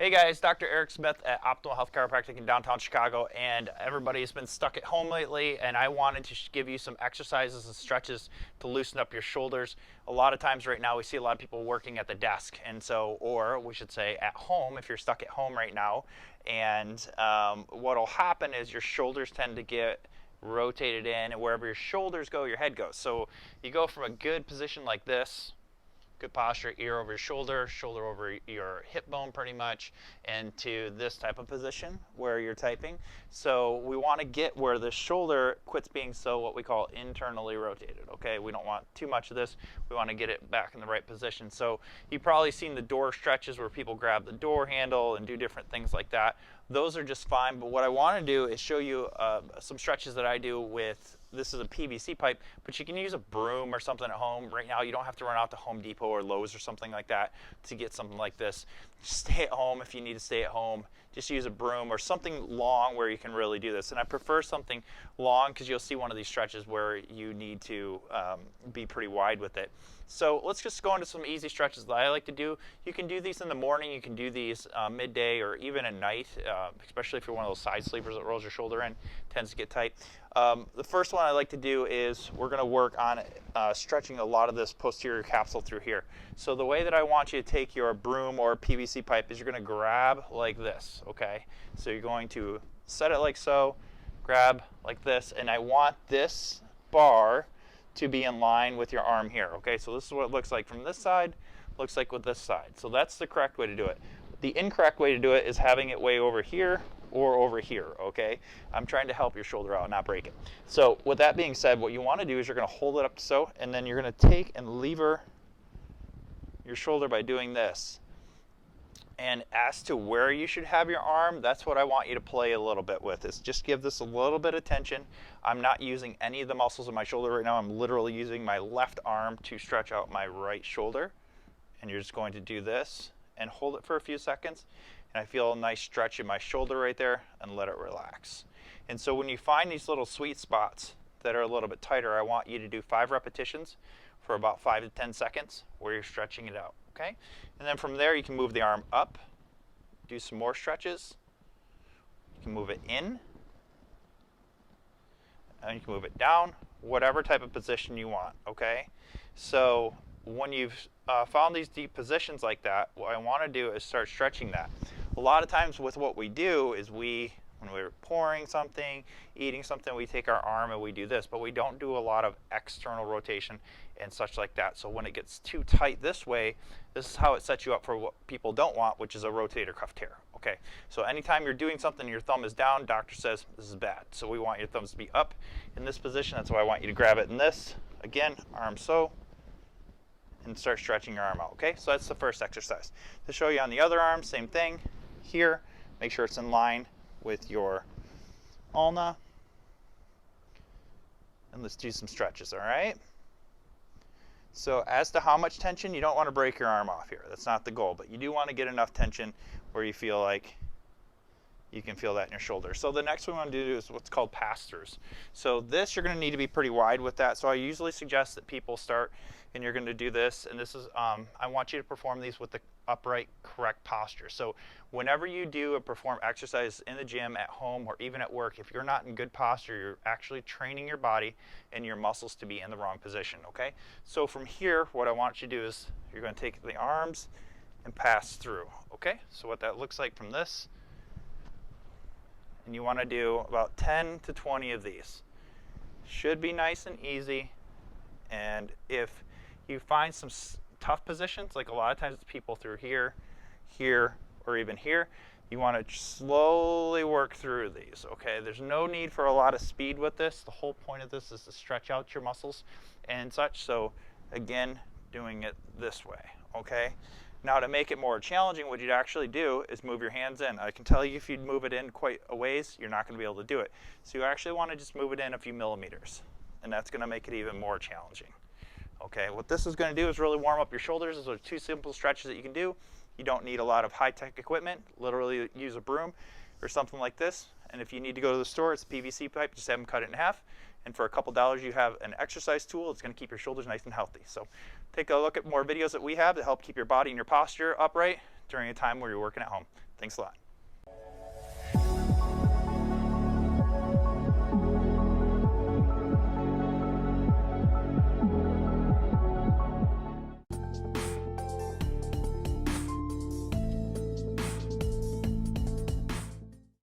Hey guys, Dr. Eric Smith at Optimal Health Chiropractic in downtown Chicago, and everybody's been stuck at home lately, and I wanted to give you some exercises and stretches to loosen up your shoulders. A lot of times right now we see a lot of people working at the desk, and so, or we should say at home if you're stuck at home right now, and what'll happen is your shoulders tend to get rotated in, and wherever your shoulders go, your head goes. So you go from a good position like this, good posture, ear over your shoulder, shoulder over your hip bone pretty much, and to this type of position where you're typing. So we want to get where the shoulder quits being so what we call internally rotated, okay? We don't want too much of this. We want to get it back in the right position. So you've probably seen the door stretches where people grab the door handle and do different things like that. Those are just fine, but what I want to do is show you some stretches that I do with, this is a PVC pipe, but you can use a broom or something at home. Right now you don't have to run out to Home Depot or Lowe's or something like that to get something like this. Just stay at home if you need to stay at home. Just use a broom or something long where you can really do this. And I prefer something long because you'll see one of these stretches where you need to be pretty wide with it. So let's just go into some easy stretches that I like to do. You can do these in the morning, you can do these midday or even at night, especially if you're one of those side sleepers that rolls your shoulder in, tends to get tight. The first one I like to do is we're going to work on stretching a lot of this posterior capsule through here. So the way that I want you to take your broom or PVC pipe is you're going to grab like this, okay? So you're going to set it like so, grab like this, and I want this bar to be in line with your arm here, okay? So this is what it looks like from this side, looks like with this side. So that's the correct way to do it. The incorrect way to do it is having it way over here or over here, okay? I'm trying to help your shoulder out, not break it. So with that being said, what you want to do is you're going to hold it up so, and then you're going to take and lever your shoulder by doing this. And as to where you should have your arm, that's what I want you to play a little bit with, is just give this a little bit of tension. I'm not using any of the muscles in my shoulder right now. I'm literally using my left arm to stretch out my right shoulder. And you're just going to do this and hold it for a few seconds. And I feel a nice stretch in my shoulder right there, and let it relax. And so when you find these little sweet spots that are a little bit tighter, I want you to do 5 repetitions for about 5 to 10 seconds where you're stretching it out, okay? And then from there you can move the arm up, do some more stretches. You can move it in, and you can move it down, whatever type of position you want, okay? So when you've found these deep positions like that, what I want to do is start stretching that. A lot of times with what we do is when we're pouring something, eating something, we take our arm and we do this, but we don't do a lot of external rotation and such like that. So when it gets too tight this way, this is how it sets you up for what people don't want, which is a rotator cuff tear. Okay, so anytime you're doing something and your thumb is down, doctor says this is bad. So we want your thumbs to be up in this position. That's why I want you to grab it in this. Again, arm so, and start stretching your arm out, okay? So that's the first exercise. To show you on the other arm, same thing. Here, make sure it's in line with your ulna. And let's do some stretches, all right? So as to how much tension, you don't want to break your arm off here. That's not the goal, but you do want to get enough tension where you feel like you can feel that in your shoulder. So the next one we want to do is what's called pass-throughs. So this, you're going to need to be pretty wide with that. So I usually suggest that people start, and you're going to do this, and this is, I want you to perform these with the upright, correct posture. So whenever you do or perform exercise in the gym, at home, or even at work, if you're not in good posture, you're actually training your body and your muscles to be in the wrong position, okay? So from here, what I want you to do is you're going to take the arms and pass through, okay? So what that looks like from this, and you want to do about 10 to 20 of these. Should be nice and easy, and if you find some tough positions, like a lot of times it's people through here, here, or even here, you want to slowly work through these, okay? There's no need for a lot of speed with this. The whole point of this is to stretch out your muscles and such. So again, doing it this way, okay? Now to make it more challenging, what you'd actually do is move your hands in. I can tell you if you'd move it in quite a ways, you're not going to be able to do it. So you actually want to just move it in a few millimeters, and that's going to make it even more challenging. Okay, what this is going to do is really warm up your shoulders. Those are 2 simple stretches that you can do. You don't need a lot of high-tech equipment. Literally use a broom or something like this. And if you need to go to the store, it's a PVC pipe. Just have them cut it in half. And for a couple dollars, you have an exercise tool. It's going to keep your shoulders nice and healthy. So take a look at more videos that we have to help keep your body and your posture upright during a time where you're working at home. Thanks a lot.